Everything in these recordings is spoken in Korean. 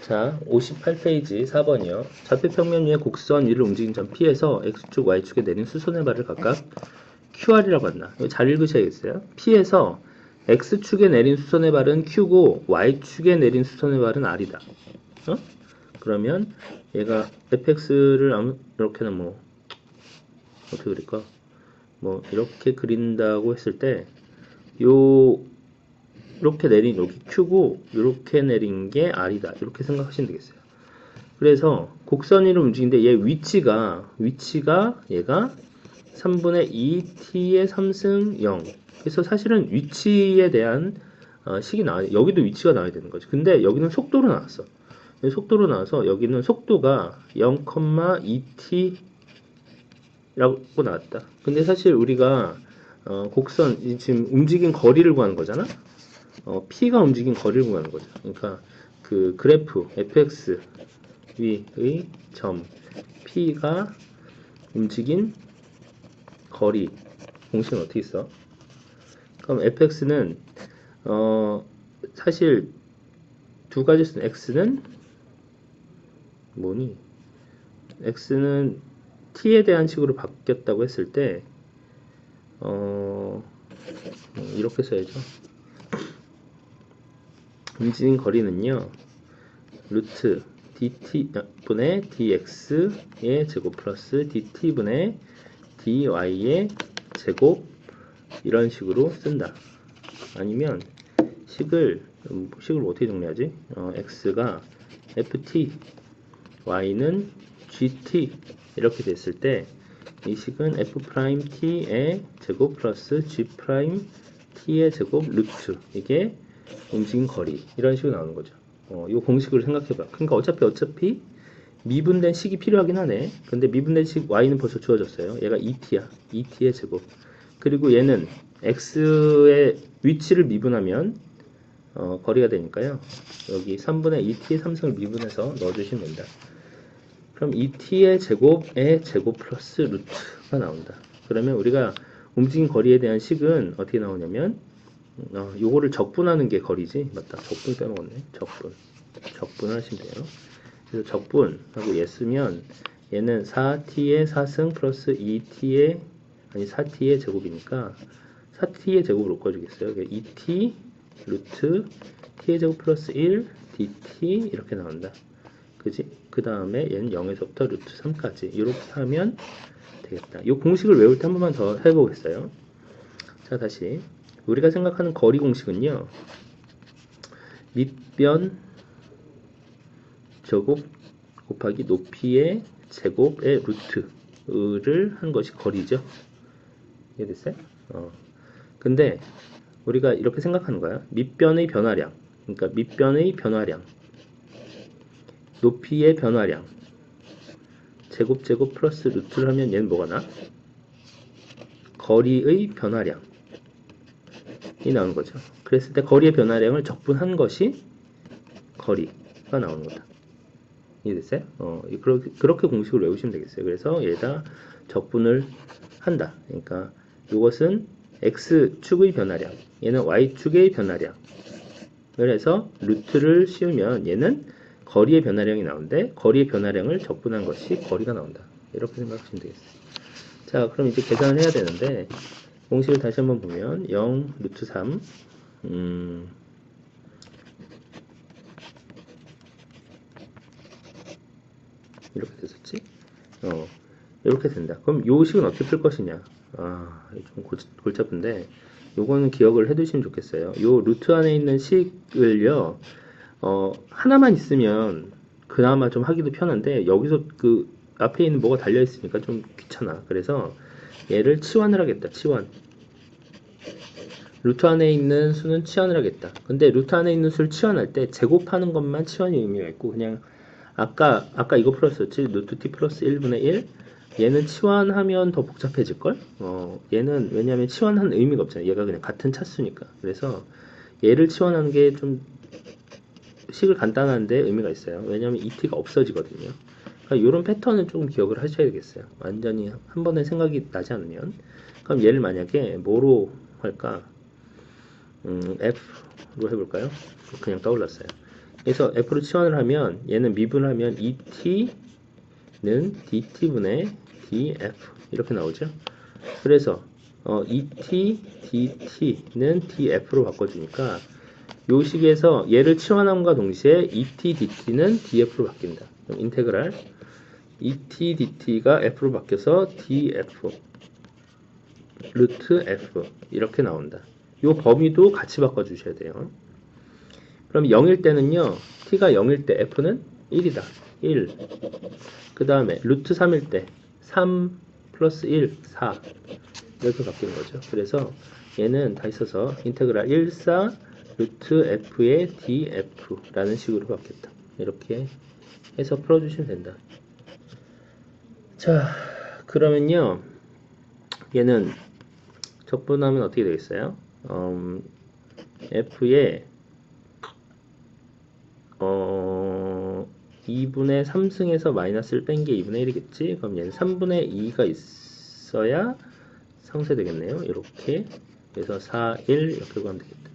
자, 58페이지 4번이요. 좌표평면 위의 곡선 위를 움직인 점 P에서 X축, Y축에 내린 수선의 발을 각각 QR이라고 한다. 이거 잘 읽으셔야겠어요. P에서 X축에 내린 수선의 발은 Q고 Y축에 내린 수선의 발은 R이다. 어? 그러면 얘가 fx를 이렇게는 뭐 어떻게 그릴까? 뭐 이렇게 그린다고 했을 때 요 이렇게 내린 여기 Q고 이렇게 내린 게 R이다. 이렇게 생각하시면 되겠어요. 그래서 곡선 위를 움직이는데 얘 위치가 얘가 3분의 2t의 3승 0. 그래서 사실은 위치에 대한 식이 나와요. 여기도 위치가 나와야 되는 거지. 근데 여기는 속도로 나왔어. 속도로 나와서 여기는 속도가 0,2t 라고 나왔다. 근데 사실 우리가 곡선 지금 움직인 거리를 구하는 거잖아. P가 움직인 거리를 구하는 거죠. 그러니까 그 그래프 fx 위의 점 P가 움직인 거리 공식은 어떻게 써? 그럼 fx는 사실 두 가지 쓰는 x는 뭐니? x는 t에 대한 식으로 바뀌었다고 했을 때 이렇게 써야죠. 움직인 거리는요 루트 dt분의 dx의 제곱 플러스 dt분의 dy의 제곱 이런 식으로 쓴다. 아니면 식을 어떻게 정리하지? x가 ft y는 gt 이렇게 됐을 때 이 식은 f't의 제곱 플러스 g't의 제곱 루트 이게 움직인 거리 이런 식으로 나오는 거죠. 이 공식을 생각해봐. 그러니까 어차피 미분된 식이 필요하긴 하네. 근데 미분된 식 y는 벌써 주어졌어요. 얘가 2t야. 2t의 제곱. 그리고 얘는 x의 위치를 미분하면 거리가 되니까요. 여기 3분의 2t의 3승을 미분해서 넣어주시면 됩니다. 그럼 2t의 제곱의 제곱 플러스 루트가 나온다. 그러면 우리가 움직인 거리에 대한 식은 어떻게 나오냐면 요거를 적분하는 게 거리지. 맞다. 적분 빼먹었네. 적분을 하시면 돼요. 그래서 적분하고 얘 쓰면 얘는 4t의 4승 플러스 4t의 제곱이니까 4t의 제곱을 묶어주겠어요. 2t 루트 t의 제곱 플러스 1 dt 이렇게 나온다. 그지? 그 다음에 얘는 0에서부터 루트 3까지 이렇게 하면 되겠다. 이 공식을 외울 때 한 번만 더 해보겠어요. 자, 다시 우리가 생각하는 거리 공식은요 밑변 제곱 곱하기 높이의 제곱의 루트를 한 것이 거리죠. 이해됐어요? 근데 우리가 이렇게 생각하는 거야. 밑변의 변화량, 그러니까 밑변의 변화량, 높이의 변화량, 제곱 플러스 루트를 하면 얘는 뭐가 나? 거리의 변화량이 나오는 거죠. 그랬을 때 거리의 변화량을 적분한 것이 거리가 나오는 거다. 이해됐어요? 그렇게 공식을 외우시면 되겠어요. 그래서 얘다 적분을 한다. 그러니까 이것은 x축의 변화량, 얘는 y축의 변화량. 그래서 루트를 씌우면 얘는 거리의 변화량이 나오는데 거리의 변화량을 적분한 것이 거리가 나온다. 이렇게 생각하시면 되겠어요. 자, 그럼 이제 계산을 해야 되는데 공식을 다시 한번 보면 0 루트 3 이렇게 됐었지? 이렇게 된다. 그럼 요 식은 어떻게 풀 것이냐? 좀 골치 아픈데 요거는 기억을 해두시면 좋겠어요. 요 루트 안에 있는 식을요 하나만 있으면 그나마 좀 하기도 편한데 여기서 그 앞에 있는 뭐가 달려 있으니까 좀 귀찮아. 그래서 얘를 치환을 하겠다. 치환. 루트 안에 있는 수는 치환을 하겠다. 근데 루트 안에 있는 수를 치환할 때 제곱하는 것만 치환이 의미가 있고 그냥 아까 이거 풀었었지. 루트 t 플러스 1분의 1 얘는 치환하면 더 복잡해질걸? 얘는 왜냐면 치환한 의미가 없잖아. 얘가 그냥 같은 차수니까. 그래서 얘를 치환하는 게 좀 식을 간단한데 의미가 있어요. 왜냐면 ET가 없어지거든요. 그러니까 이런 패턴은 조금 기억을 하셔야 되겠어요. 완전히 한 번에 생각이 나지 않으면. 그럼 얘를 만약에 뭐로 할까? F로 해볼까요? 그냥 떠올랐어요. 그래서 f로 치환을 하면 얘는 미분하면 et는 dt분의 df 이렇게 나오죠. 그래서 et dt는 df로 바꿔주니까 요 식에서 얘를 치환함과 동시에 et dt는 df로 바뀐다. 그럼 인테그랄 et dt가 f로 바뀌어서 df 루트 f 이렇게 나온다. 요 범위도 같이 바꿔주셔야 돼요. 그럼 0일 때는요, t가 0일 때 f는 1이다. 1. 그 다음에 루트 3일 때 3 플러스 1, 4 이렇게 바뀌는 거죠. 그래서 얘는 다 있어서 인테그랄 1, 4 루트 f의 df라는 식으로 바뀌었다. 이렇게 해서 풀어주시면 된다. 자, 그러면요, 얘는 적분하면 어떻게 되겠어요? f의 2분의 3승에서 마이너스를 뺀 게 2분의 1이겠지? 그럼 얘는 3분의 2가 있어야 상쇄되겠네요. 이렇게. 그래서 4, 1 이렇게 구하면 되겠다.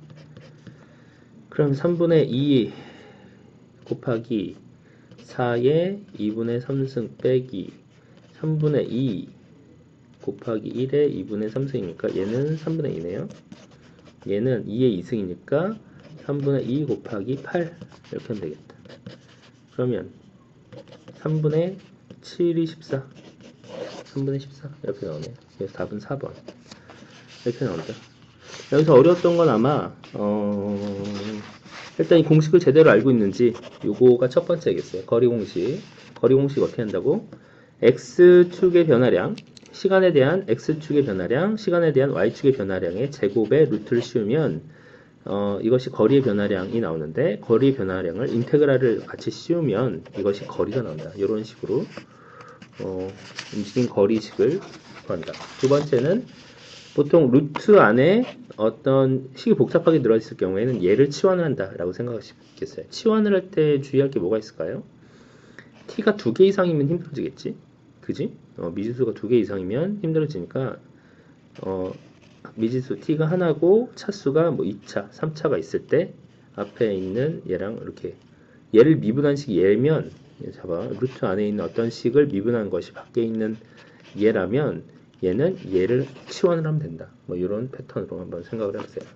그럼 3분의 2 곱하기 4에 2분의 3승 빼기 3분의 2 곱하기 1에 2분의 3승이니까 얘는 3분의 2네요. 얘는 2의 2승이니까 3분의 2 곱하기 8 이렇게 하면 되겠다. 그러면 3분의 7이 14 3분의 14 이렇게 나오네요. 그래서 답은 4번 이렇게 나온다. 여기서 어려웠던 건 아마 일단 이 공식을 제대로 알고 있는지 요거가 첫 번째겠어요. 거리 공식 어떻게 한다고? x축의 변화량 시간에 대한 x축의 변화량 시간에 대한 y축의 변화량의 제곱에 루트를 씌우면 이것이 거리의 변화량이 나오는데 거리의 변화량을 인테그랄을 같이 씌우면 이것이 거리가 나온다. 이런 식으로 움직인 거리식을 구한다. 두 번째는 보통 루트 안에 어떤 식이 복잡하게 들어있을 경우에는 얘를 치환을 한다라고 생각하시겠어요. 치환을 할 때 주의할 게 뭐가 있을까요? t가 2개 이상이면 힘들어지겠지? 그지? 미지수가 2개 이상이면 힘들어지니까 미지수 t가 하나고 차수가 뭐 2차, 3차가 있을 때 앞에 있는 얘랑 이렇게 얘를 미분한 식이 얘면 잡아 루트 안에 있는 어떤 식을 미분한 것이 밖에 있는 얘라면 얘는 얘를 치환을 하면 된다. 뭐 이런 패턴으로 한번 생각을 해보세요.